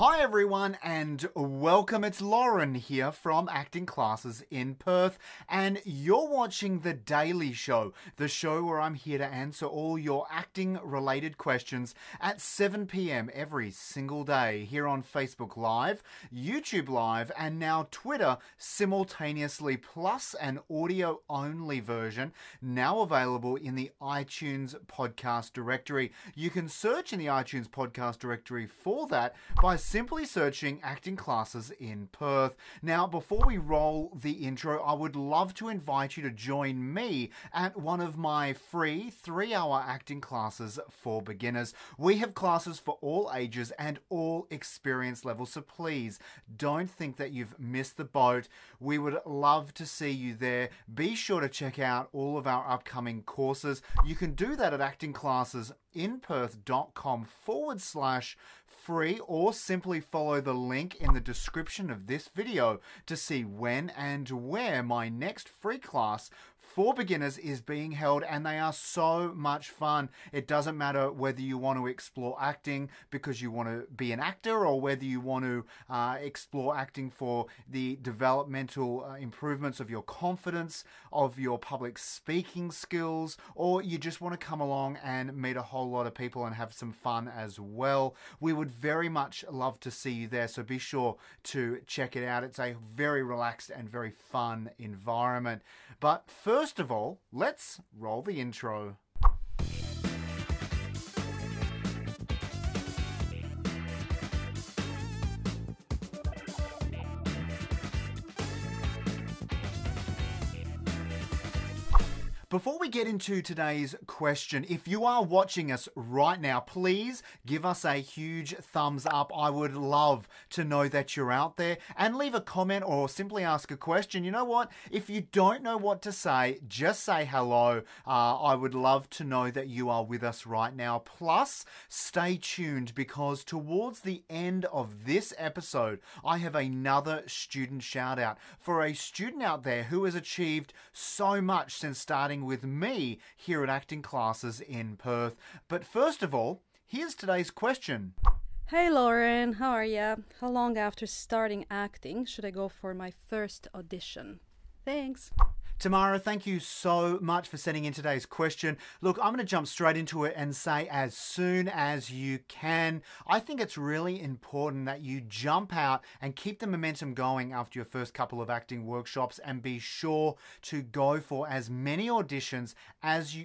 Hi everyone and welcome. It's Lauren here from Acting Classes in Perth and you're watching The Daily Show, the show where I'm here to answer all your acting related questions at 7 p.m. every single day here on Facebook Live, YouTube Live and now Twitter simultaneously, plus an audio only version now available in the iTunes podcast directory. You can search in the iTunes podcast directory for that by simply searching Acting Classes in Perth. Now, before we roll the intro, I would love to invite you to join me at one of my free 3-hour acting classes for beginners. We have classes for all ages and all experience levels, so please don't think that you've missed the boat. We would love to see you there. Be sure to check out all of our upcoming courses. You can do that at actingclassesinperth.com/free or simply follow the link in the description of this video to see when and where my next free class for beginners is being held, and they are so much fun. It doesn't matter whether you want to explore acting because you want to be an actor or whether you want to explore acting for the developmental improvements of your confidence, of your public speaking skills, or you just want to come along and meet a whole lot of people and have some fun as well. We would very much love to see you there, so be sure to check it out. It's a very relaxed and very fun environment. But first of all, let's roll the intro. Before we get into today's question, if you are watching us right now, please give us a huge thumbs up. I would love to know that you're out there, and leave a comment or simply ask a question. You know what? If you don't know what to say, just say hello. I would love to know that you are with us right now. Plus, stay tuned because towards the end of this episode, I have another student shout out for a student out there who has achieved so much since starting with me here at Acting Classes in Perth. But first of all, here's today's question. Hey Lauren, how are you? How long after starting acting should I go for my first audition? Thanks. Tamara, thank you so much for sending in today's question. Look, I'm going to jump straight into it and say as soon as you can. I think it's really important that you jump out and keep the momentum going after your first couple of acting workshops, and be sure to go for as many auditions as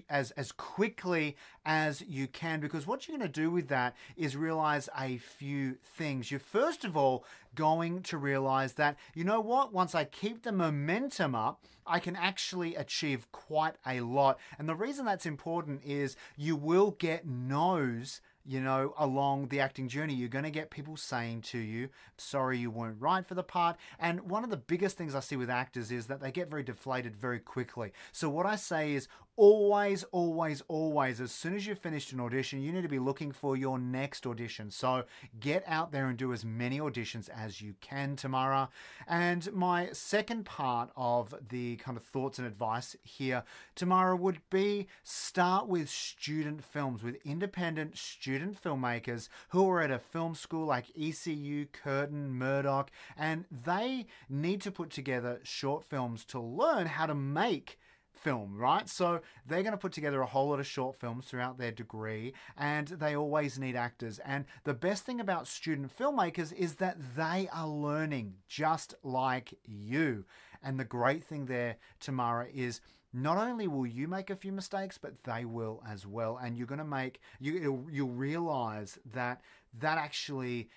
quickly as you can, because what you're going to do with that is realize a few things. You're first of all going to realize that, you know what, once I keep the momentum up, I can actually achieve quite a lot. And the reason that's important is you will get no's, you know, along the acting journey. You're going to get people saying to you, sorry, you weren't right for the part. And one of the biggest things I see with actors is that they get very deflated very quickly. So what I say is always, always, always, as soon as you've finished an audition, you need to be looking for your next audition. So get out there and do as many auditions as you can, Tamara. And my second part of the kind of thoughts and advice here, Tamara, would be start with student films, with independent student filmmakers who are at a film school like ECU, Curtin, Murdoch, and they need to put together short films to learn how to make film, right? So they're going to put together a whole lot of short films throughout their degree, and they always need actors. And the best thing about student filmmakers is that they are learning just like you. And the great thing there, Tamara, is not only will you make a few mistakes, but they will as well. And you're going to make, you'll realize that actually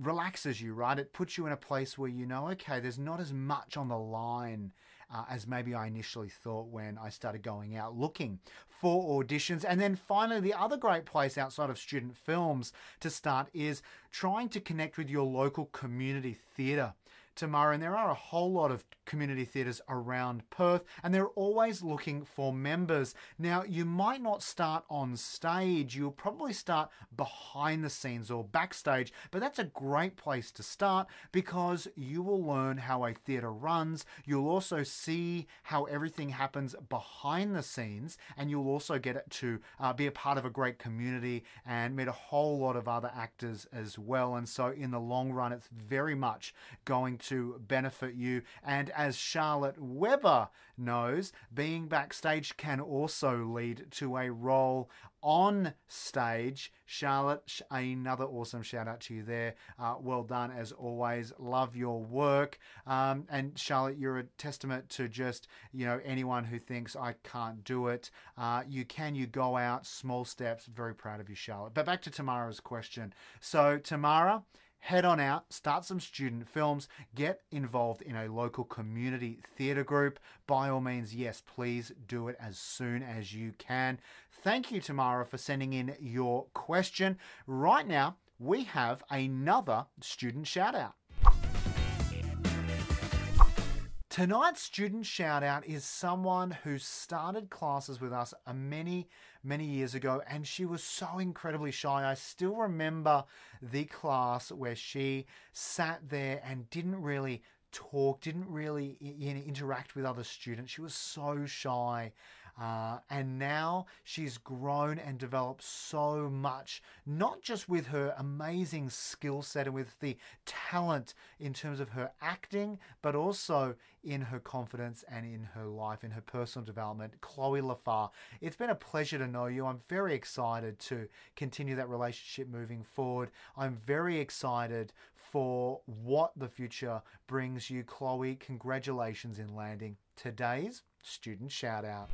relaxes you, right? It puts you in a place where you know, okay, there's not as much on the line as maybe I initially thought when I started going out looking for auditions. And then finally, the other great place outside of student films to start is trying to connect with your local community theatre. Tamara, and there are a whole lot of community theatres around Perth, and they're always looking for members. Now, you might not start on stage. You'll probably start behind the scenes or backstage, but that's a great place to start because you will learn how a theatre runs. You'll also see how everything happens behind the scenes, and you'll also get to be a part of a great community and meet a whole lot of other actors as well. And so in the long run, it's very much going to benefit you. And as Charlotte Webber knows, being backstage can also lead to a role on stage. Charlotte, another awesome shout out to you there. Well done as always. Love your work. And Charlotte, you're a testament to just, anyone who thinks I can't do it. You go out, small steps. Very proud of you, Charlotte. But back to Tamara's question. So Tamara, head on out, start some student films, get involved in a local community theatre group. By all means, yes, please do it as soon as you can. Thank you, Tamara, for sending in your question. Right now, we have another student shout out. Tonight's student shout out is someone who started classes with us many years ago, and she was so incredibly shy. I still remember the class where she sat there and didn't really talk, didn't really interact with other students. She was so shy. And now she's grown and developed so much, not just with her amazing skill set and with the talent in terms of her acting, but also in her confidence and in her life, in her personal development. Chloe Lafar, it's been a pleasure to know you. I'm very excited to continue that relationship moving forward. I'm very excited for what the future brings you, Chloe. Congratulations in landing today's student shout out.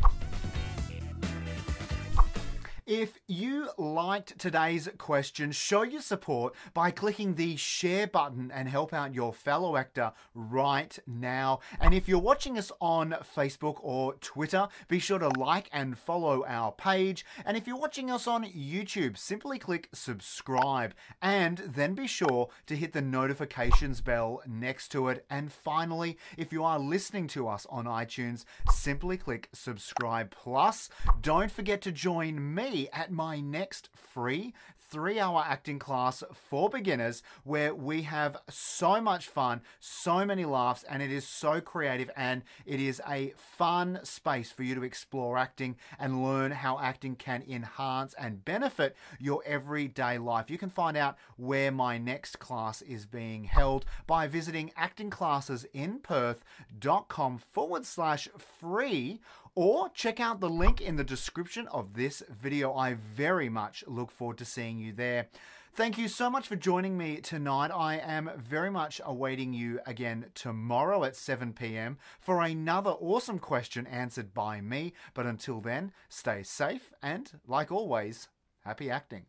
If you liked today's question, show your support by clicking the share button and help out your fellow actor right now. And if you're watching us on Facebook or Twitter, be sure to like and follow our page. And if you're watching us on YouTube, simply click subscribe and then be sure to hit the notifications bell next to it. And finally, if you are listening to us on iTunes, simply click subscribe plus. Don't forget to join me at my next free 3-hour acting class for beginners, where we have so much fun, so many laughs, and it is so creative, and it is a fun space for you to explore acting and learn how acting can enhance and benefit your everyday life. You can find out where my next class is being held by visiting actingclassesinperth.com/free, or check out the link in the description of this video. I very much look forward to seeing you there. Thank you so much for joining me tonight. I am very much awaiting you again tomorrow at 7 p.m. for another awesome question answered by me. But until then, stay safe and, like always, happy acting.